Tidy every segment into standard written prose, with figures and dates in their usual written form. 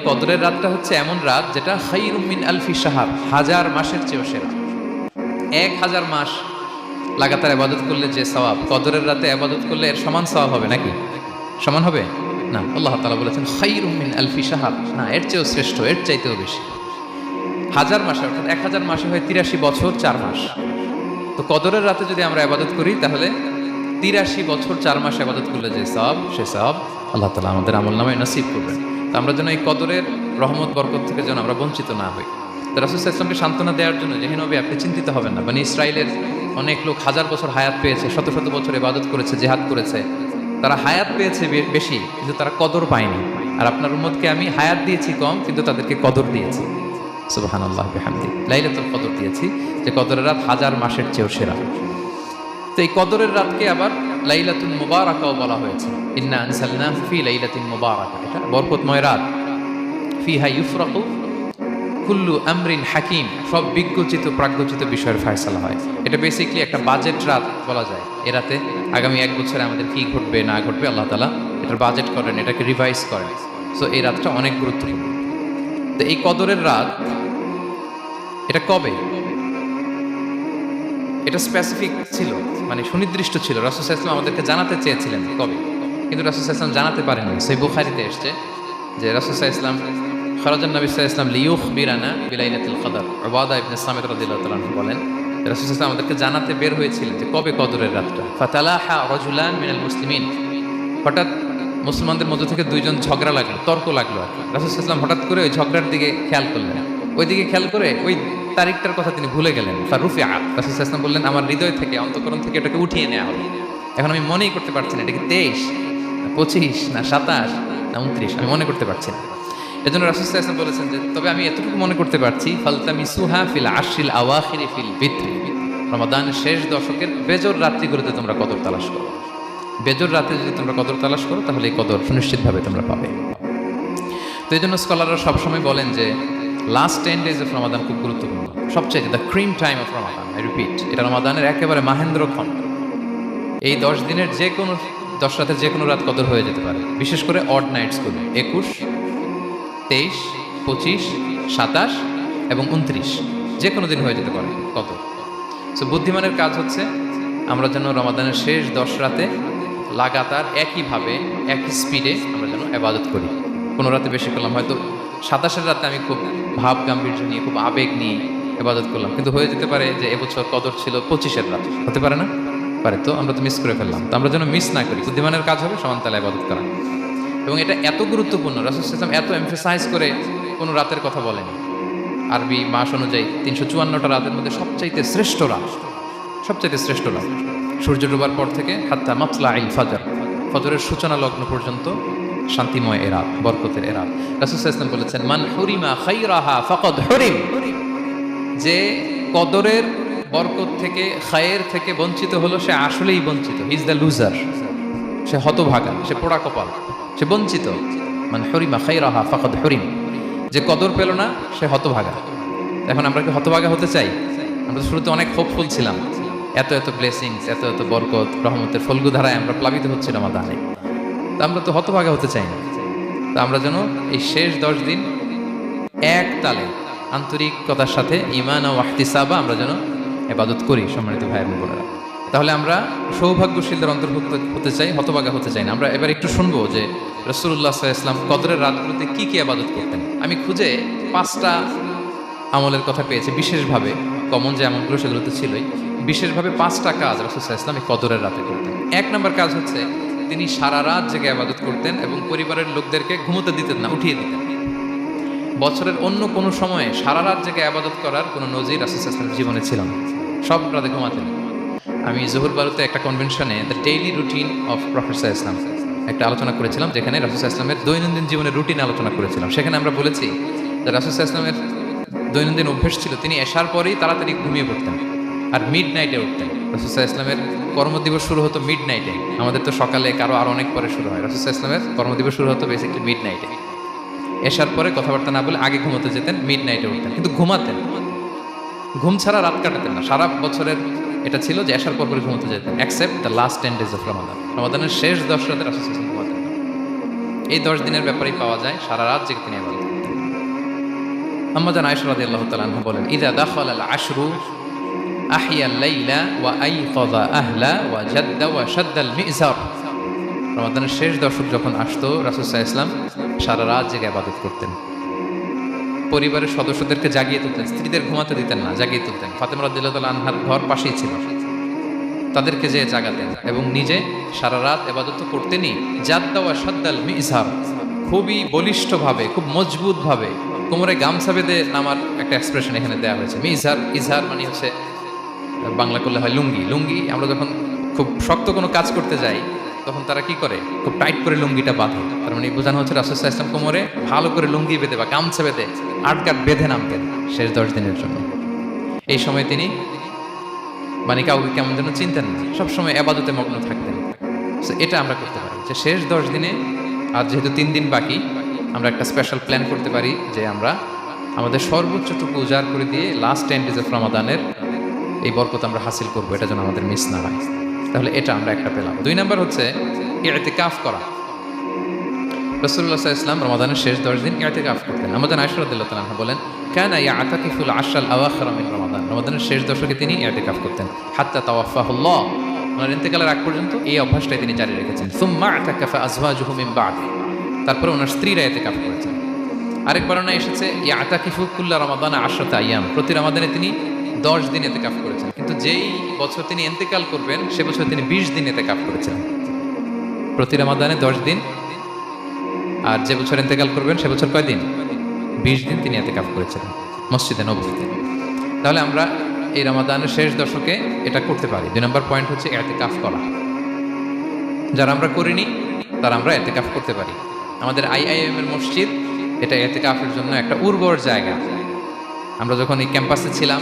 কদরের রাতটা হচ্ছে এমন রাত যেটা খায়রুম মিন আলফি শাহর, 1000 মাসের চেয়েও সেরা। 1000 মাস লাগাতার ইবাদত করলে যে সওয়াব, কদরের রাতে ইবাদত করলে এর সমান সওয়াব হবে নাকি? সমান হবে না। আল্লাহ তাআলা বলেছেন খায়রুম মিন আলফি শাহর, না এর চেয়েও শ্রেষ্ঠ, এর চাইতেও বেশি। 1000 মাসে অর্থাৎ 1000 মাসে হয় 83 বছর 4 মাস। তো কদরের রাতে যদি আমরা ইবাদত করি তাহলে 83 বছর 4 মাস ইবাদত করলে যে সওয়াব, সে সওয়াব আল্লাহ তাআলা আমাদের আমলনামায় নসিব করবেন। তো আমরা যেন এই কদরের রহমত বরকত থেকে যেন আমরা বঞ্চিত না হই। তো রাসূল সাল্লাল্লাহু আলাইহি ওয়াসাল্লামকে সান্ত্বনা দেওয়ার জন্য, যে হে নবী আপনি চিন্তিত হবেন না, বনি ইসরাইলের অনেক লোক 1000 বছর হায়াত পেয়েছে, শত শত বছর ইবাদত করেছে, জিহাদ করেছে, তারা হায়াত পেয়েছে বেশি কিন্তু তারা কদর পায়নি। আর আপনার উম্মতকে আমি হায়াত দিয়েছি কম কিন্তু তাদেরকে কদর দিয়েছি। সুবহানাল্লাহ বিহামদি, লাইলাতুল কদর দিয়েছি, যে কদরের রাত 1000 মাসের চেয়েও সেরা। তো এই কদরের রাতকে আবার লাইলাতুল মুবারাকাও বলা হয়েছে। ইন্না আনসালনাহু ফি লাইলাতিন মুবারাকা, এটা বরকতময় রাত। ফিহা ইউফরাকু কুল্লু আমরিন হাকিম, সব বিজ্ঞচিত প্রাজ্ঞচিত বিষয়ের ফয়সালা হয়। এটা বেসিক্যালি একটা বাজেট রাত বলা যায়। এ রাতে আগামী 1 বছরে আমাদের কি ঘটবে না ঘটবে আল্লাহ তাআলা এটার বাজেট করেন, এটাকে রিভাইজ করেন। সো এই রাতটা অনেক গুরুত্বপূর্ণ। তো এই কদরের রাত এটা কবে, এটা স্পেসিফিক ছিল, মানে সুনির্দিষ্ট ছিল। রাসূল সাল্লাল্লাহু আলাইহি ওয়াসাল্লাম আমাদেরকে জানাতে চেয়েছিলেন কবে, কিন্তু রাসূল সাল্লাল্লাহু আলাইহি ওয়াসাল্লাম জানাতে পারেননি। সহিহ বুখারীতে এসেছে যে রাসূল সাল্লাল্লাহু আলাইহি ওয়াসাল্লাম খরাজান নবী সাল্লাল্লাহু আলাইহি ওয়াসাল্লাম লিয়ুখবিরানা বিলাইলাতিল কদর। উবাদা ইবনে সামিত রাদিয়াল্লাহু তাআলা আনহু বলেন রাসূল সাল্লাল্লাহু আলাইহি ওয়াসাল্লাম আমাদেরকে জানাতে বের হয়েছিলেন যে কবে কদরের রাতটা। ফাতালাহা রাজুলান মিনাল মুসলিমিন, হঠাৎ মুসলমানদের মধ্য থেকে দুইজন ঝগড়া লাগলো, তর্ক লাগলো। রাসূল সাল্লাল্লাহু আলাইহি ওয়াসাল্লাম হঠাৎ করে ওই ঝগড়ার দিকে খেয়াল করলেন, ওইদিকে খেয়াল করে ওই তারিখটার কথা তিনি ভুলে গেলেন। ফারুফিআ, রাসূল সাল্লাল্লাহু আলাইহি ওয়াসাল্লাম বললেন আমার হৃদয় থেকে, অন্তঃকরণ থেকে এটাকে উঠিয়ে নেওয়া হলো। এখন আমি মনেই করতে পারছি না এটা কি 23 না 25 না 27 না 29, আমি মনে করতে পারছি না। এজন্য রাসূল সাল্লাল্লাহু আলাইহি ওয়াসাল্লাম বলেছেন যে তবে আমি এতটুকু মনে করতে পারছি, ফালতামিসুহা ফিল আশরিল আওয়াখিরি ফিল বিত্র, রমাদানের শেষ দশকের বেজর রাত্রিগুলোতে তোমরা কদর তালাশ করো। বেজর রাতে যদি তোমরা কদর তালাশ করো তাহলে এই কদর সুনিশ্চিতভাবে তোমরা পাবে। তো এই জন্য স্কলাররা সবসময় বলেন যে লাস্ট 10 days অফ রমাদান খুব গুরুত্বপূর্ণ, সবচেয়ে the cream time of Ramadan. I repeat, এটা রমাদানের একেবারে মাহেন্দ্রক্ষণ। এই 10 দিনের যে কোনো 10 রাতের যে কোনো রাত কদর হয়ে যেতে পারে, বিশেষ করে অড নাইটসগুলো 21, 23, 25, 27 এবং 29, যে কোনো দিন হয়ে যেতে পারে কদর। সো বুদ্ধিমানের কাজ হচ্ছে আমরা যেন রমাদানের শেষ 10 রাতে লাগাতার একইভাবে একই স্পিডে আমরা যেন ইবাদত করি। কোনো রাতে বেশি করলাম, হয়তো 27-এর রাতে আমি খুব ভাব গাম্ভীর্য নিয়ে খুব আবেগ নিয়ে ইবাদত করলাম, কিন্তু হয়ে যেতে পারে যে এবছর কদর ছিল 25-এর রাত, হতে পারে না? পারে। তো আমরা তো মিস করে ফেললাম। তো আমরা যেন মিস না করি। বুদ্ধিমানের কাজ হবে সমান তালে ইবাদত করা, এবং এটা এত গুরুত্বপূর্ণ। রাসূল সাল্লাল্লাহু আলাইহি ওয়াসাল্লাম এত এমফাসাইজ করে কোনো রাতের কথা বলেন। আরবি মাস অনুযায়ী 354টা রাতের মধ্যে সবচাইতে শ্রেষ্ঠ রাত, সবচাইতে শ্রেষ্ঠ রাত সূর্য ডোবার পর থেকে হাত্তা মাতলাইল ফাজর, ফজরের সূচনা লগ্ন পর্যন্ত শান্তিময় এ রাত, বরকতের এ রাত। রাসূল সাল্লাল্লাহু আলাইহি ওয়াসাল্লাম বলেছেন মান হুরিমা খায়রাহা ফাকাদ হুরিম, যে কদরের বরকত থেকে খায়ের থেকে বঞ্চিত হলো সে আসলেই বঞ্চিত। হি ইজ দ্য লুজার, সে হতভাগা, সে পোড়া কপাল, সে বঞ্চিত। মান হুরিমা খায়রাহা ফাকাদ হুরিম, যে কদর পেল না সে হতভাগা। এখন আমরা কি হতভাগা হতে চাই? আমরা শুরুতে অনেক হোপফুল ছিলাম, এত এত ব্লেসিংস, এত এত বরকত, রহমতের ফলগুধারায় আমরা প্লাবিত হচ্ছি রমাদানে। তো আমরা তো হতভাগা হতে চাই না। তো আমরা যেন এই শেষ 10 দিন এক তালে আন্তরিকতার সাথে ঈমান ও ইহতিসাবা আমরা যেন ইবাদত করি। সম্মানিত ভাই এবং বোনেরা, তাহলে আমরা সৌভাগ্যশীলদের অন্তর্ভুক্ত হতে চাই, হতভাগা হতে চাই না। আমরা এবার একটু শুনবো যে রাসূলুল্লাহ সাল্লাল্লাহু আলাইহি ওয়াসাল্লাম কদরের রাতগুলোতে কি কি ইবাদত করতেন। আমি খুঁজে 5টা আমলের কথা পেয়েছি বিশেষভাবে, কমন যে আমলগুলো সেগুলোতে ছিলই, বিশেষভাবে 5টা কাজ রাসূল সাল্লাল্লাহু আলাইহি ওয়াসাল্লাম এই কদরের রাতে করতেন। 1 নম্বর কাজ হচ্ছে তিনি সারা রাত জেগে ইবাদত করতেন এবং পরিবারের লোকদেরকে ঘুমোতে দিতেন না, উঠিয়ে দিতেন। বছরের অন্য কোনো সময়ে সারা রাত জেগে ইবাদত করার কোনো নজির রাসূল সাল্লাল্লাহু আলাইহি ওয়াসাল্লামের জীবনে ছিল না, সব রাতে ঘুমাতেন। আমি জোহর বারুতে একটা কনভেনশনে the daily routine of prophet সাল্লাল্লাহু আলাইহি ওয়াসাল্লাম একটা আলোচনা করেছিলাম, যেখানে রাসূল সাল্লাল্লাহু আলাইহি ওয়াসাল্লামের দৈনন্দিন জীবনের রুটিন আলোচনা করেছিলাম। সেখানে আমরা বলেছি যে রাসূল সাল্লাল্লাহু আলাইহি ওয়াসাল্লামের দৈনন্দিন অভ্যেস ছিল তিনি এশার পরেই তাড়াতাড়ি ঘুমিয়ে পড়তেন আর মিড নাইটে উঠতেন। রাসূল সাল্লাল্লাহু আলাইহি ওয়াসাল্লামের কর্মদিবস শুরু হতো মিড নাইটে, আমাদের তো সকালে কারো আরো অনেক পরে শুরু হয়। রাসূল সাল্লাল্লাহু আলাইহি ওয়াসাল্লামের কর্মদিবস শুরু হতো বেসিক্যালি মিড নাইটে। এশার পরে কথাবার্তা না বলে আগে ঘুমোতে যেতেন, মিড নাইটে উঠতেন, কিন্তু ঘুমাতেন। ঘুম ছাড়া রাত কাটাতেন না। সারা বছরের এটা ছিল যে এশার পর পরে ঘুমোতে যেতেন, except the last 10 days of Ramadan. রমাদানের শেষ 10 রাতে রাসূল সাল্লাল্লাহু আলাইহি ওয়াসাল্লাম ঘুমাতেন না। এই 10 দিনের ব্যাপারেই পাওয়া যায় সারা রাত জেগে তিনি ইবাদত করতেন। আম্মা জান আয়েশা রাদিয়াল্লাহু তাআলা আনহা বলেন, ইযা দাখালা আল আশরু আহিয়া আল লাইলা ওয়া আইকাযা আহলা ওয়া জাদ্দা ওয়া শাদ্দা আল মিযজার। রমাদানের শেষ দশক যখন আসতো, রাসূল সাল্লাল্লাহু আলাইহি ওয়াসাল্লাম সারা রাত জেগে ইবাদত করতেন। পরিবারের সদস্যদেরকে জাগিয়ে তুলতেন, স্ত্রীদের ঘুমাতে দিতেন না, জাগিয়ে তুলতেন। ফাতেমা রাদিয়াল্লাহু তাআলা আনহার ঘর পাশেই ছিল, তাদেরকে যে জাগাতেন এবং নিজে সারা রাত ইবাদত করতেনই। জাদ্দা ওয়া শাদ্দা আল মিযজার, খুবই বলিষ্ঠভাবে, খুব মজবুতভাবে কোমরে গামছা বেঁধে নামার একটা এক্সপ্রেশন এখানে দেওয়া হয়েছে। মিযজার, ইজহার মানে হচ্ছে বাংলা করলে হয় লুঙ্গি। লুঙ্গি আমরা যখন খুব শক্ত কোনো কাজ করতে যাই তখন তারা কি করে, খুব টাইট করে লুঙ্গিটা বাঁধে। তার মানে বোঝানো হচ্ছে রাসূল সাল্লাল্লাহু আলাইহি ওয়াসাল্লাম কোমরে ভালো করে লুঙ্গি বেঁধে বা গামছা বেঁধে আটকাট বেঁধে নামতেন শেষ 10 দিনের জন্য। এই সময় তিনি মানে কাউকে কেমন যেন চিনতেন না, সবসময় ইবাদতে মগ্ন থাকতেন। এটা আমরা করতে পারি যে শেষ 10 দিনে, আর যেহেতু 3 দিন বাকি, আমরা একটা স্পেশাল প্ল্যান করতে পারি যে আমরা আমাদের সর্বোচ্চটুকু উজাড় করে দিয়ে লাস্ট 10 ডেজ অফ রমাদানের এই বরকত আমরা হাসিল করবো, এটা যেন আমাদের মিস না হয়। তাহলে এটা আমরা একটা পেলাম। 2 নাম্বার হচ্ছে ইতিকাফ করা। রাসূলুল্লাহ সাল্লাল্লাহু আলাইহি ওয়াসাল্লাম রমাদানের শেষ 10 দিন ইতিকাফ করতেন। আমাদের আয়েশা রাদিয়াল্লাহু তাআলা আনহা বলেন, কানা ইয়াতাকিফুল আশরাল আওয়াখির মিন রমাদান। রমাদানের শেষ দশকে তিনি ইতিকাফ করতেন হাত্তা তাওয়াফাহুল্লাহ, ওনার ইন্তেকালের আগ পর্যন্ত এই অভ্যাসটাই তিনি জারি রেখেছেন। সুম্মা আতাকাফা আজওয়াজুহু মিন বা'দি, তারপরে ওনার স্ত্রীরা ইতিকাফ করেছেন। আরেক বর্ণনা এসেছে ইয়াতাকিফু কুল্লা রমাদানা 10 আইয়াম, প্রতি রমাদানে তিনি 10 দিন ইতিকাফ করেছেন। কিন্তু যেই বছর তিনি ইন্তেকাল করবেন সে বছর তিনি 20 দিন ইতিকাফ করেছেন। প্রতি রমাদানে 10 দিন, আর যে বছর ইন্তেকাল করবেন সে বছর কয় দিন? 20 দিন তিনি ইতিকাফ করেছেন মসজিদে নববীতে। তাহলে আমরা এই রমাদানের শেষ দশকে এটা করতে পারি। 2 নম্বর পয়েন্ট হচ্ছে ইতিকাফ করা। যারা আমরা করিনি তারা আমরা ইতিকাফ করতে পারি। আমাদের আইআইএম এর মসজিদ এটা ইতিকাফের জন্য একটা উর্বর জায়গা। আমরা যখন এই ক্যাম্পাসে ছিলাম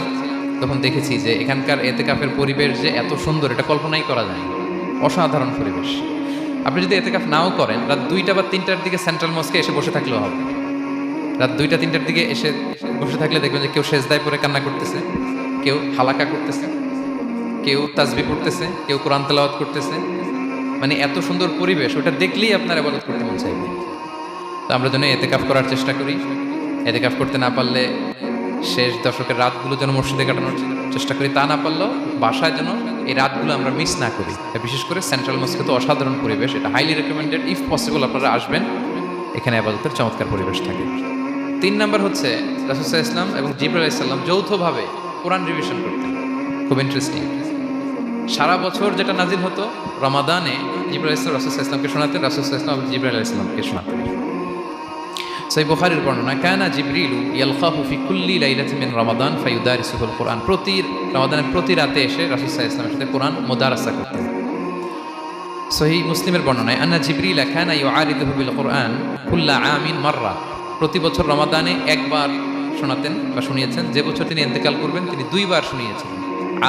তখন দেখেছি যে এখানকার ইতিকাফের পরিবেশ যে এত সুন্দর, এটা কল্পনাই করা যায় না। অসাধারণ পরিবেশ। আপনি যদি ইতিকাফ নাও করেন, রাত 2টা বা 3টার দিকে সেন্ট্রাল মস্কে এসে বসে থাকলেও হবে। রাত 2টা 3টার দিকে এসে বসে থাকলে দেখবেন যে কেউ সেজদায় পড়ে কান্না করতেছে, কেউ হালাকা করতেছে, কেউ তাসবিহ পড়তেছে, কেউ কোরআন তেলাওয়াত করতেছে। মানে এত সুন্দর পরিবেশ, ওটা দেখলেই আপনার ইবাদত করতে মন চাইবে। তো আমরা যেন ইতিকাফ করার চেষ্টা করি। ইতিকাফ করতে না পারলে শেষ দশকের রাতগুলো যেন মসজিদে কাটানোর চেষ্টা করি, তা না পারলেও বাসায় যেন এই রাতগুলো আমরা মিস না করি। বিশেষ করে সেন্ট্রাল মস্কে তো অসাধারণ পরিবেশ, এটা হাইলি রেকমেন্ডেড। ইফ পসিবল আপনারা আসবেন, এখানে ইবাদতের চমৎকার পরিবেশ থাকে। 3 নাম্বার হচ্ছে রাসূল সাল্লাল্লাহু আলাইহি ওয়াসাল্লাম এবং জিবরাইল আলাইহিস সালাম যৌথভাবে কোরআন রিভিশন করতেন। খুব ইন্টারেস্টিং। সারা বছর যেটা নাজিল হতো, রমাদানে জিবরাইল আলাইহিস সালাম রাসূল সাল্লাল্লাহু আলাইহি ওয়াসাল্লামকে শোনাতেন, রাসূল সাল্লাল্লাহু আলাইহি ওয়াসাল্লাম জিবরাইল আলাইহিস সালামকে শোনাতেন। সহিহ বুখারীর বর্ণনা, কানা জিবরিলু ইয়ালকাহু ফি কুল্লি লাইলাতিন মিন রমাদান ফায়ুদারিসুহুল কুরআন। প্রতি রমাদানের প্রতি রাতে এসে রাসূল সাল্লাল্লাহু আলাইহি ওয়াসাল্লামের সাথে কোরআন মুদারাসা করতেন। সহিহ মুসলিমের বর্ণনায়, আন্না জিবরিল কানা ইউআরিদুহু বিল কুরআন কুল্লা আমিন মাররা। প্রতি বছর রমাদানে একবার শোনাতেন বা শুনিয়েছেন। যে বছর তিনি ইন্তেকাল করবেন তিনি 2 বার শুনিয়েছেন।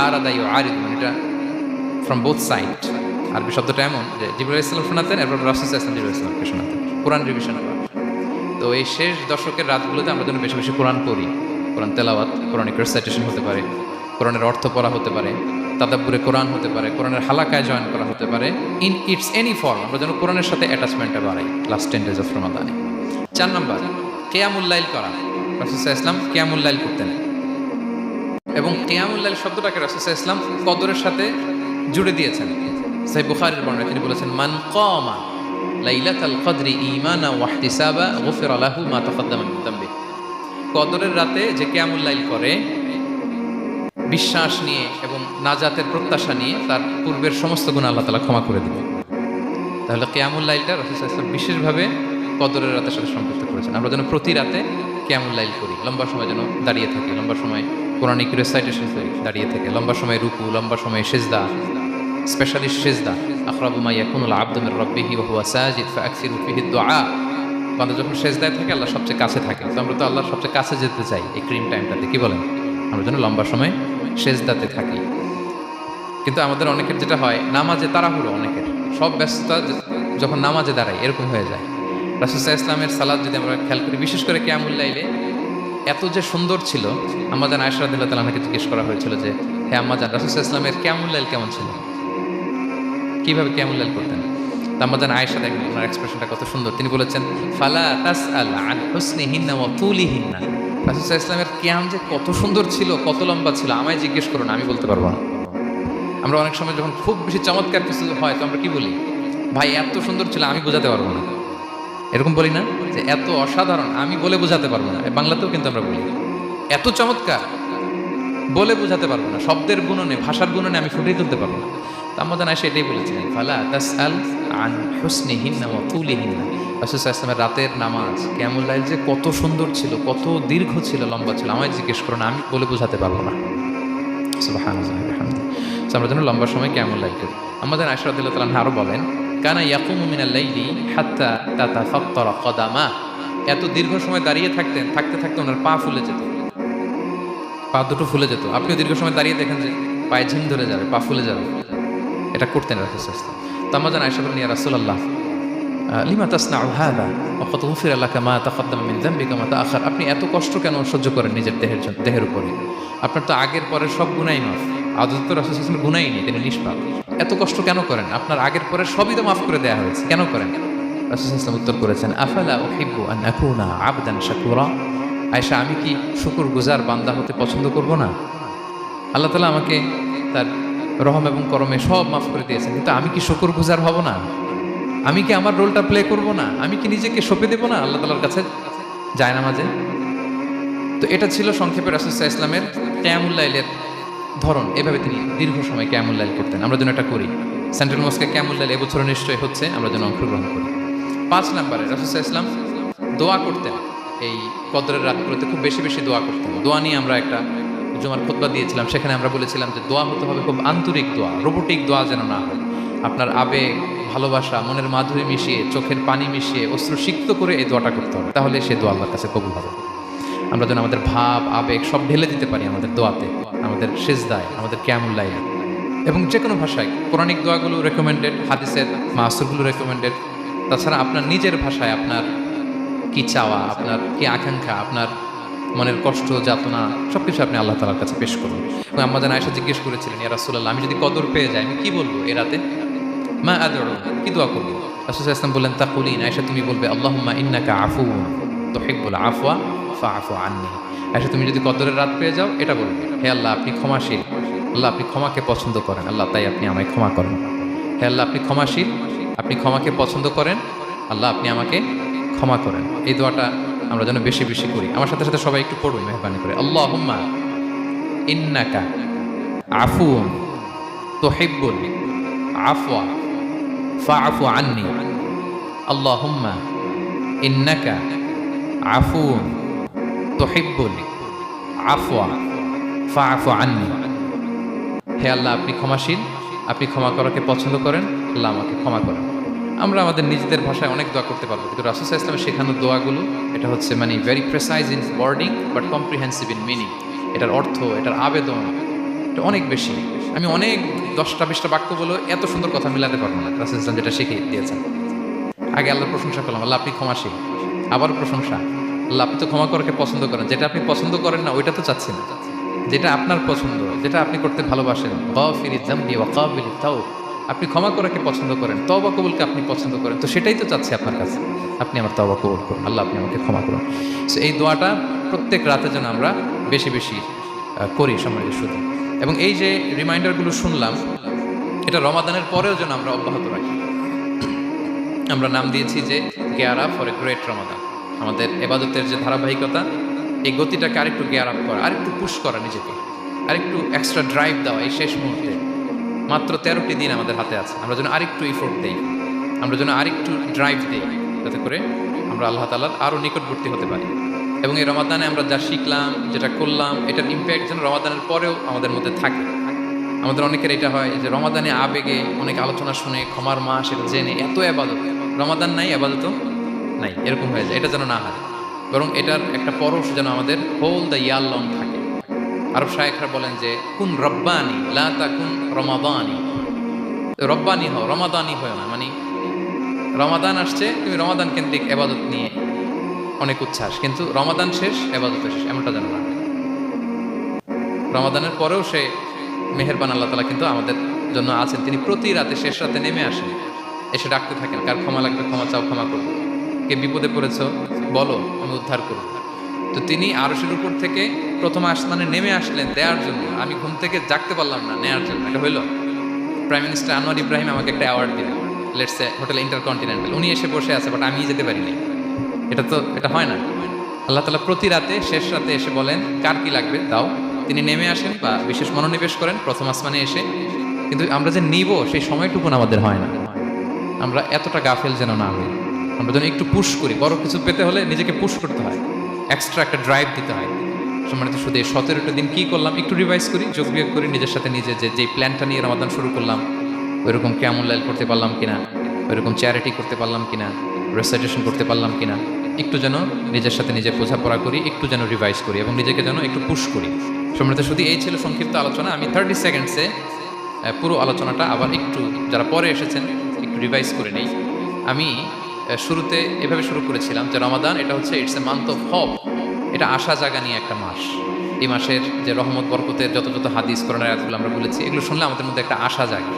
আরাদা ইউআরিদ, মানে এটা ফ্রম বোথ সাইড। আরবি শব্দটা এমন যে জিবরিল আলাইহিস সালাম শোনাতেন, এরপর রাসূল সাল্লাল্লাহু আলাইহি ওয়াসাল্লাম জিবরিল আলাইহিস সালামকে শোনাতেন। কোরআন রিভিশন করা। তো এই শেষ দশকের রাতগুলোতে আমরা যেন বেশি বেশি কোরআন পড়ি। কোরআন তেলাওয়াত, কোরআনিক রিসাইটেশন হতে পারে, কোরআনের অর্থ পড়া হতে পারে, তাদাব্বুরে কোরআন হতে পারে, কোরআনের হালাকায় জয়েন করা হতে পারে। ইন ইটস এনি ফর্ম আমরা যেন কোরআনের সাথে অ্যাটাচমেন্টটা বাড়াই লাস্ট 10 ডেজ অফ রমাদানে। 4 নাম্বার কিয়ামুল লাইল করা। রাসূল সাল্লাল্লাহু আলাইহি ওয়াসাল্লাম কিয়ামুল লাইল করতেন এবং কিয়ামুল লাইল শব্দটাকে রাসূল সাল্লাল্লাহু আলাইহি ওয়াসাল্লাম কদরের সাথে জুড়ে দিয়েছেন। সহিহ বুখারীর বর্ণনায় তিনি বলেছেন, মান কামা লাইলাতাল কদরি ঈমানা ওয়া ইহতিসাবা গুফিরা লাহু মা তাকাদ্দামা মিন যামবি। কদরের রাতে যে কিয়ামুল লাইল করে বিশ্বাস নিয়ে এবং নাজাতের প্রত্যাশা নিয়ে, তার পূর্বের সমস্ত গুনাহ আল্লাহ তাআলা ক্ষমা করে দিবেন। তাহলে কিয়ামুল লাইলটা রাসূল সাল্লাল্লাহু আলাইহি ওয়াসাল্লাম বিশেষভাবে কদরের রাতের সাথে সম্পৃক্ত করেছেন। আমরা যেন প্রতি রাতে কিয়ামুল লাইল করি, লম্বা সময় যেন দাঁড়িয়ে থাকি, লম্বা সময় কোরআনিক রিসাইটেশন করি, দাঁড়িয়ে থেকে লম্বা সময় রুকু, লম্বা সময় সিজদা, স্পেশালি সিজদা। আখরাবু মা ইয়াকুনুল আবদু মির রাব্বিহি ওয়া হুয়া সাজিদ ফাআকসিরু ফিহি দুআ। বান্দা যখন সিজদায় থাকে আল্লাহ সবচেয়ে কাছে থাকে। তো আমরা তো আল্লাহর সবচেয়ে কাছে যেতে চাই এই ক্রিম টাইমটাতে, কি বলেন? আমরা যেন লম্বা সময় সিজদাতে থাকি। কিন্তু আমাদের অনেকের যেটা হয়, নামাজে তাড়াহুড়ো, অনেকের সব ব্যস্ততা যখন নামাজে দাঁড়াই এরকম হয়ে যায়। রাসূল সাল্লাল্লাহু আলাইহি ওয়াসাল্লামের সালাত যদি আমরা খেয়াল করি, বিশেষ করে কিয়ামুল লাইলে এত যে সুন্দর ছিল। আম্মা জান আয়েশা রাদিয়াল্লাহু তাআলা আনহাকে জিজ্ঞেস করা হয়েছিল যে, হে আম্মা জান, রাসূল সাল্লাল্লাহু আলাইহি ওয়াসাল্লামের কিয়ামুল লাইল কেমন ছিল, কিভাবে কিয়ামুল লাইল করতেন? আম্মা জান আয়েশা, দেখেন ওনার এক্সপ্রেশনটা কত সুন্দর। তিনি বলেছেন, ফালা তাসআল আন হুসনিহিন্না ওয়া তুলিহিন্না। রাসূল সাল্লাল্লাহু আলাইহি ওয়াসাল্লামের কিয়াম যে কত সুন্দর ছিল, কত লম্বা ছিল, আমায় জিজ্ঞেস করো না, আমি বলতে পারবো না। আমরা অনেক সময় যখন খুব বেশি চমৎকার কিছু হয় তো আমরা কি বলি, ভাই এত সুন্দর ছিল আমি বোঝাতে পারবো না, এরকম বলি না যে এত অসাধারণ আমি বলে বোঝাতে পারবো না। বাংলাতেও কিন্তু আমরা বলি এত চমৎকার বলে বোঝাতে পারবো না, শব্দের গুণনে ভাষার গুণনে আমি ফুটিয়ে তুলতে পারবো না। তো আমরা জানা সেটাই বলেছিলেন, ফালা তাসআল আন হুসনিহিন্না ওয়া তুলিহিন্না। রাসূল সাল্লাল্লাহু আলাইহি ওয়াসাল্লামের রাতের নামাজ কিয়ামুল লাইল যে কত সুন্দর ছিল, কত দীর্ঘ ছিল, লম্বা ছিল, আমায় জিজ্ঞেস করো না, আমি বলে বোঝাতে পারবো না। সুবহানাল্লাহি ওয়া বিহামদিহি। আমরা যেন লম্বা সময় কিয়ামুল লাইল করি। আমাদের আয়েশা রাদিয়াল্লাহু তাআলা আনহা আরো বলেন, কানা ইয়াকুমু মিনাল লাইলি হাত্তা তাতাফাত্তারা কদামা। এত দীর্ঘ সময় দাঁড়িয়ে থাকতেন, থাকতে থাকতে ওনার পা ফুলে যেত, পা দুটো ফুলে যেত। আপনিও দীর্ঘ সময় দাঁড়িয়ে দেখেন যে পায়ে ঝিম ধরে যাবে, পা ফুলে যাবে, এটা করতেন রাসূল সাল্লাল্লাহু আলাইহি ওয়াসাল্লাম। তো আমরা যেন আয়েশা বলেন, ইয়া রাসূলুল্লাহ লিমা তাসনাউ হাযা ওয়া কদ গুফিরা লাকা মা তাকদ্দামা মিন যামবিকা মা তাআখার। আপনি এত কষ্ট কেন সহ্য করেন নিজের দেহের উপরে? আপনার তো আগের পরের সব গুনাহই মাফ। আদত তো রাসূল সাল্লাল্লাহু আলাইহি ওয়াসাল্লাম গুনাহই নেই, তিনি নিষ্পাপ। এত কষ্ট কেন করেন? আপনার আগের পরের সবই তো মাফ করে দেয়া হয়েছে, কেন করেন? রাসূল সাল্লাল্লাহু আলাইহি ওয়াসাল্লাম উত্তর করেছেন, আফালা উহিব্বু আন আকুনা আবদান শাকুরা। আয়েশা, আমি কি শুকরগুজার বান্দা হতে পছন্দ করব না? আল্লাহ তাআলা আমাকে তার রহম এবং করমে সব মাফ করে দিয়েছেন, কিন্তু আমি কি শুকরগুজার হব না? আমি কি আমার রোলটা প্লে করব না? আমি কি নিজেকে সঁপে দেব না আল্লাহ তাআলার কাছে যায় নামাজে? তো এটা ছিল সংক্ষেপে রাসূল সাল্লাল্লাহু আলাইহি ওয়াসাল্লামের কিয়ামুল লাইলের ধরন। এভাবে তিনি দীর্ঘ সময় কিয়ামুল লাইল করতেন। আমরা যেন এটা করি। সেন্ট্রাল মস্কে কিয়ামুল লাইল এবছর নিশ্চয়ই হচ্ছে, আমরা যেন অংশগ্রহণ করি। 5 নম্বরে রাসূল সাল্লাল্লাহু আলাইহি ওয়াসাল্লাম দোয়া করতেন। এই কদরের রাতগুলোতে খুব বেশি বেশি দোয়া করতেন। দোয়া নিয়ে আমরা একটা জুমার খুতবা দিয়েছিলাম, সেখানে আমরা বলেছিলাম যে দোয়া হতে হবে খুব আন্তরিক দোয়া, রোবোটিক দোয়া যেন না হয়। আপনার আবেগ, ভালোবাসা, মনের মাধুরী মিশিয়ে, চোখের পানি মিশিয়ে, অশ্রুসিক্ত করে এই দোয়াটা করতে হবে, তাহলে সে দোয়া আল্লাহর কাছে কবুল হবে। আমরা যেন আমাদের ভাব, আবেগ সব ঢেলে দিতে পারি আমাদের দোয়াতে, আমাদের সিজদায়, আমাদের কিয়ামুল লাইলে। এবং যে কোনো ভাষায় কোরআনিক দোয়াগুলো রেকমেন্ডেড, হাদিসের মাসুরগুলো রেকমেন্ডেড। তাছাড়া আপনার নিজের ভাষায় আপনার কি চাওয়া, আপনার কি আকাঙ্ক্ষা, আপনার মনের কষ্ট, যাতনা সব কিছু আপনি আল্লাহ তাআলার কাছে পেশ করুন। এবং আম্মা জান আয়েশা জিজ্ঞেস করেছিলেন, ইয়া রাসূলুল্লাহ, আমি যদি কদর পেয়ে যাই আমি কি বলবো এ রাতে? মা আদউ, কি দোয়া করব? রাসূল সাল্লাল্লাহু আলাইহি ওয়াসাল্লাম বললেন, তাকুলিন, আয়েশা তুমি বলবে, আল্লাহুম্মা ইন্নাকা আফুউন তুহিব্বুল আফওয়া ফাআফু আন্নি। আয়েশা তুমি যদি কদরের রাত পেয়ে যাও এটা বলবে, হে আল্লাহ আপনি ক্ষমাশীল, আল্লাহ আপনি ক্ষমাকে পছন্দ করেন, আল্লাহ তাই আপনি আমায় ক্ষমা করেন। হে আল্লাহ আপনি ক্ষমাশীল, আপনি ক্ষমাকে পছন্দ করেন, আল্লাহ আপনি আমাকে ক্ষমা করেন। এই দোয়াটা আমরা যেন বেশি বেশি করি। আমার সাথে সাথে সবাই একটু পড়ুন মেহরবানি করে, আল্লাহুম্মা ইন্নাকা আফুউন তুহিব্বুল আফওয়া ফাআফু আন্নি। আল্লাহুম্মা ইন্নাকা আফুউন তুহিব্বুল আফওয়া ফাআফু আন্নি। হে আল্লাহ আপনি ক্ষমাশীল, আপনি ক্ষমা করাকে পছন্দ করেন, আল্লাহ আমাকে ক্ষমা করেন। আমরা আমাদের নিজেদের ভাষায় অনেক দোয়া করতে পারবো, কিন্তু রাসূল সাল্লাল্লাহু আলাইহি ওয়াসাল্লামের শেখানো দোয়াগুলো এটা হচ্ছে মানে very precise in wording but comprehensive in meaning. এটার অর্থ, এটার আবেদন এটা অনেক বেশি। আমি অনেক 10টা-20টা বাক্য বলে এত সুন্দর কথা মিলাতে পারবো না। রাসূল সাল্লাল্লাহু আলাইহি ওয়াসাল্লাম যেটা শিখিয়ে দিয়েছেন, আগে আল্লাহর প্রশংসা করলাম, আল্লাহ আপনি ক্ষমাশীল, আবার প্রশংসা, আল্লাহ আপনি তো ক্ষমা করাকে পছন্দ করেন। যেটা আপনি পছন্দ করেন না ওইটা তো চাচ্ছেন না, যেটা আপনার পছন্দ, যেটা আপনি করতে ভালোবাসেন, গাফিরিয যামবি ওয়া কাবিলিত তাওব, আপনি ক্ষমা করাকে পছন্দ করেন, তওবা কবুলকে আপনি পছন্দ করেন, তো সেটাই তো চাচ্ছি আপনার কাছে, আপনি আমার তওবা কবুল করুন, আল্লাহ আপনি আমাকে ক্ষমা করুন। সো এই দোয়াটা প্রত্যেক রাতে যেন আমরা বেশি বেশি করি সম্মানিত সুধী। এবং এই যে রিমাইন্ডারগুলো শুনলাম, এটা রমাদানের পরেও যেন আমরা অব্যাহত রাখি। আমরা নাম দিয়েছি যে gear up for a great Ramadan. আমাদের এবাদতের যে ধারাবাহিকতা, এই গতিটাকে আরেকটু গিয়ার আপ করা, আরেকটু পুশ করা নিজেকে, আরেকটু এক্সট্রা ড্রাইভ দেওয়া এই শেষ মুহূর্তে। মাত্র 13টি দিন আমাদের হাতে আছে, আমরা যেন আরেকটু এফোর্ট দেই, আমরা যেন আরেকটু ড্রাইভ দেই, যাতে করে আমরা আল্লাহ তাআলার আরও নিকটবর্তী হতে পারি। এবং এই রমাদানে আমরা যা শিখলাম, যেটা করলাম, এটার ইম্প্যাক্ট যেন রমাদানের পরেও আমাদের মধ্যে থাকে। আমাদের অনেকের এটা হয় যে রমাদানে আবেগে অনেক আলোচনা শুনে, ক্ষমার মাস এটা জেনে এত আবাদত, রমাদান নাই আবাদতও নাই, এরকম হয়ে যায়। এটা যেন না হয়, বরং এটার একটা পরশ যেন আমাদের হোল দ্য ইয়ার লং থাকে। আরব শায়েখরা বলেন যে কুন রব্বানি লা তাকুন রমাদানি। রব্বানি হও, রমাদানি হয় না। মানে রমাদান আসছে, তুমি রমাদান কেন্দ্রিক এবাদত নিয়ে অনেক উচ্ছ্বাস, কিন্তু রমাদান শেষ, এবাদত শেষ, এমনটা যেন না। রমাদানের পরেও সে মেহেরবান আল্লাহ তাআলা কিন্তু আমাদের জন্য আছেন। তিনি প্রতি রাতে শেষ রাতে নেমে আসেন, এসে ডাকতে থাকেন, কার ক্ষমা লাগবে ক্ষমা চাও, ক্ষমা করবো। কে বিপদে পড়েছ বলো, আমি উদ্ধার করবো। তো তিনি আরশের উপর থেকে প্রথম আসমানে নেমে আসলেন দেওয়ার জন্য। আমি ঘুম থেকে জাগতে পারলাম না নেওয়ার জন্য। এটা হইলো প্রাইম মিনিস্টার আনোয়ার ইব্রাহিম আমাকে একটা অ্যাওয়ার্ড দিলেন, লেটস এ হোটেল ইন্টারকন্টিনেন্টাল, উনি এসে বসে আছে, বাট আমি যেতে পারিনি। এটা হয় না। আল্লাহ তাআলা প্রতি রাতে শেষ রাতে এসে বলেন কার কি লাগবে দাও, তিনি নেমে আসেন বা বিশেষ মনোনিবেশ করেন প্রথম আসমানে এসে। কিন্তু আমরা যে নিব সেই সময়টুকুন আমাদের হয় না। আমরা এতটা গাফেল যেন না হই, আমরা যেন একটু পুশ করি। বড় কিছু পেতে হলে নিজেকে পুশ করতে হয়, এক্সট্রা একটা ড্রাইভ দিতে হয়। সম্মানিত শুধু এই 17টা দিন কী করলাম একটু রিভাইজ করি, যোগ বিয়োগ করি নিজের সাথে নিজে, যেই প্ল্যানটা নিয়ে রমাদান শুরু করলাম ওইরকম কিয়ামুল লাইল করতে পারলাম কিনা, ওইরকম চ্যারিটি করতে পারলাম কিনা, রেসাইটেশন করতে পারলাম কিনা, একটু যেন নিজের সাথে নিজে বোঝাপড়া করি, একটু যেন রিভাইজ করি এবং নিজেকে যেন একটু পুশ করি। সম্মানিত শুধু এই ছিল সংক্ষিপ্ত আলোচনা। আমি 30 সেকেন্ডসে পুরো আলোচনাটা আবার একটু যারা পরে এসেছেন একটু রিভাইজ করে নেই। আমি শুরুতে এভাবে শুরু করেছিলাম যে রমাদান এটা হচ্ছে it's a month of hope, এটা আশা জাগা নিয়ে একটা মাস। এই মাসের যে রহমত বরকতের যত যত হাদিস কোরআনের আয়াতগুলো আমরা বলেছি, এগুলো শুনলে আমাদের মধ্যে একটা আশা জাগে,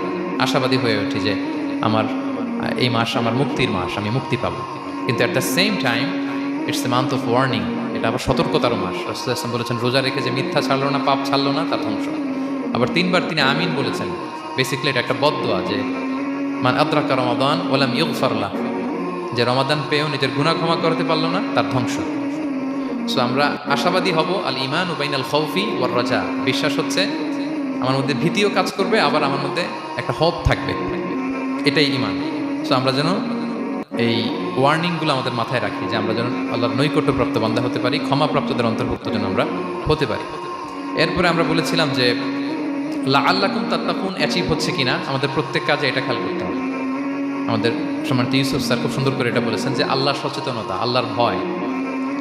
আশাবাদী হয়ে ওঠে যে আমার এই মাস আমার মুক্তির মাস, আমি মুক্তি পাবো। কিন্তু at the same time it's a month of warning, এটা আবার সতর্কতারও মাস। রাসূলুল্লাহ সাল্লাল্লাহু আলাইহি ওয়াসাল্লাম বলেছেন রোজা রেখে যে মিথ্যা ছাড়লো না, পাপ ছাড়লো না, তার ধ্বংস। আবার 3বার তিনি আমিন বলেছেন। বেসিক্যালি এটা একটা বদদোয়া যে মান আদরাকা রমাদান ওয়ালাম ইগফার লাহ, যে রমাদান পেয়েও নিজের গুনাহ ক্ষমা করতে পারলো না, তার ধ্বংস। সো আমরা আশাবাদী হব। আল ইমান বাইনাল খাউফি ওয়ার রাজা, বিশ্বাস হচ্ছে আমার মধ্যে ভীতিও কাজ করবে, আবার আমার মধ্যে একটা হোপ থাকবে, এটাই ইমান। সো আমরা যেন এই ওয়ার্নিংগুলো আমাদের মাথায় রাখি যে আমরা যেন আল্লাহর নৈকট্যপ্রাপ্ত বান্দা হতে পারি, ক্ষমাপ্রাপ্তদের অন্তর্ভুক্ত যেন আমরা হতে পারি। এরপরে আমরা বলেছিলাম যে লাআল্লাকুম তাত্তাকুন অ্যাচিভ হচ্ছে কিনা আমাদের প্রত্যেক কাজে এটা খেয়াল করতে হবে। আমাদের সম্মানিত ইউসুফ স্যার খুব সুন্দর করে এটা বলেছেন যে আল্লাহর সচেতনতা, আল্লাহর ভয়,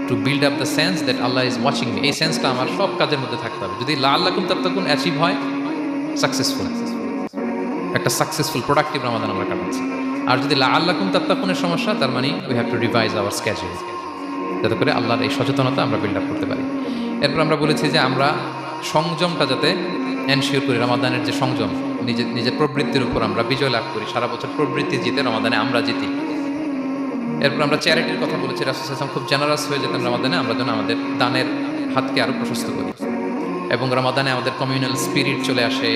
to build up the sense that Allah is watching me, এই সেন্সটা আমার সব কাজের মধ্যে থাকতে হবে। যদি লাআল্লাকুম তাত্তাকুন অ্যাচিভ হয়, সাকসেসফুল, একটা সাকসেসফুল প্রোডাক্টিভ রমাদান আমরা কাটাচ্ছি। আর যদি লাআল্লাকুম তাত্তাকুনের সমস্যা, তার মানে we have to revise hour schedule, যাতে করে আল্লাহর এই সচেতনতা আমরা বিল্ড আপ করতে পারি। এরপর আমরা বলেছি যে আমরা সংযমটা যাতে এনশিওর করি, রমাদানের যে সংযম, নিজের প্রবৃত্তির উপর আমরা বিজয় লাভ করি। সারা বছর প্রবৃত্তি জিতে রমাদানে আমরা জিতি। এরপর আমরা চ্যারিটির কথা বলেছি। রাসূল সাল্লাল্লাহু আলাইহি ওয়াসাল্লাম খুব জেনারাস হয়ে যেতেন রমাদানে, আমরা যেন আমাদের দানের হাতকে আরও প্রশস্ত করি। এবং রমাদানে আমাদের কমিউনাল স্পিরিট চলে আসে,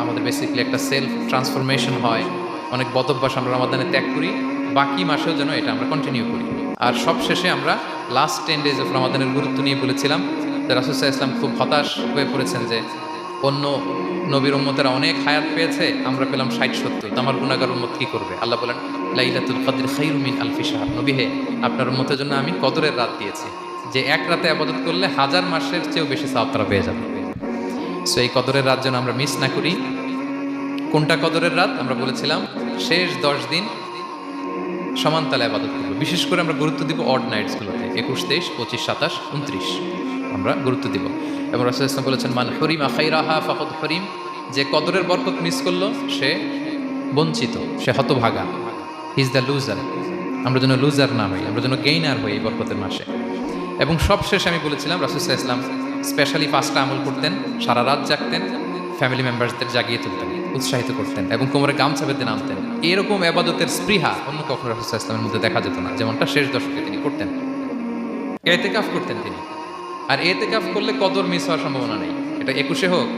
আমাদের বেসিক্যালি একটা সেলফ ট্রান্সফরমেশন হয়। অনেক বদ অভ্যাস আমরা রমাদানে ত্যাগ করি, বাকি মাসেও যেন এটা আমরা কন্টিনিউ করি। আর সবশেষে আমরা লাস্ট 10 days অফ রমাদানের গুরুত্ব নিয়ে বলেছিলাম যে রাসূল সাল্লাল্লাহু আলাইহি ওয়াসাল্লাম খুব হতাশ হয়ে পড়েছেন যে অন্য নবীর উম্মতেরা অনেক হায়াত পেয়েছে, আমরা পেলাম 60-70, তো আমার গুনাহগার উম্মত কি করবে? আল্লাহ বলেন লাইলাতুল কদর খায়রুম মিন আলফি শাহর, নবী হে আপনার উম্মতের জন্য আমি কদরের রাত দিয়েছি, যে এক রাতে ইবাদত করলে 1000 মাসের চেয়েও বেশি সওয়াব তারা পেয়ে যাবে। সো এই কদরের রাত যেন আমরা মিস না করি। কোনটা কদরের রাত? আমরা বলেছিলাম শেষ 10 দিন সমান তালে ইবাদত করব। বিশেষ করে আমরা গুরুত্ব দিব অড নাইটসগুলোতে, 21, 23, 25, 27, 29 আমরা গুরুত্ব দিব। এবং রাসূল সাল্লাল্লাহু আলাইহি ওয়াসাল্লাম বলেছেন মান হুরিমা খাইরাহা ফাকাদ হুরিম, যে কদরের বরকত মিস করলো সে বঞ্চিত, সে হতভাগা, হি ইজ দ্য লুজার। আমরা যেন লুজার না হই, আমরা যেন গেইনার হই এই বরকতের মাসে। এবং সবশেষে আমি বলেছিলাম রাসূল সাল্লাল্লাহু আলাইহি ওয়াসাল্লাম স্পেশালি 5টা আমল করতেন, সারা রাত জাগতেন, ফ্যামিলি মেম্বারসদের জাগিয়ে তুলতেন, উৎসাহিত করতেন এবং কোমরে গামছা বেঁধে নামতেন। এরকম ইবাদতের স্পৃহা অন্য কখনো রাসূল সাল্লাল্লাহু আলাইহি ওয়াসাল্লামের মধ্যে দেখা যেত না, যেমনটা শেষ দশকে তিনি করতেন। ইতিকাফ করতেন তিনি। আর ইতিকাফ করলে কদর মিস হওয়ার সম্ভাবনা নেই। এটা 21-এ হোক,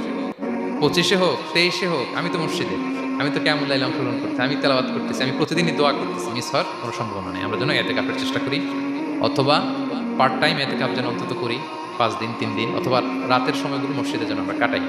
25-এ হোক, 23-এ হোক, আমি তো মসজিদে, আমি তো কিয়ামুল লাইলে অংশগ্রহণ করতেছি, আমি তেলাওয়াত করতেছি, আমি প্রতিদিনই দোয়া করতেছি, মিস হওয়ার কোনো সম্ভাবনা নেই। আমরা যেন ইতিকাফের চেষ্টা করি, অথবা পার্ট টাইম ইতিকাফ যেন অন্তত করি 5 দিন 3 দিন, অথবা রাতের সময়গুলো মসজিদে যেন আমরা কাটাই।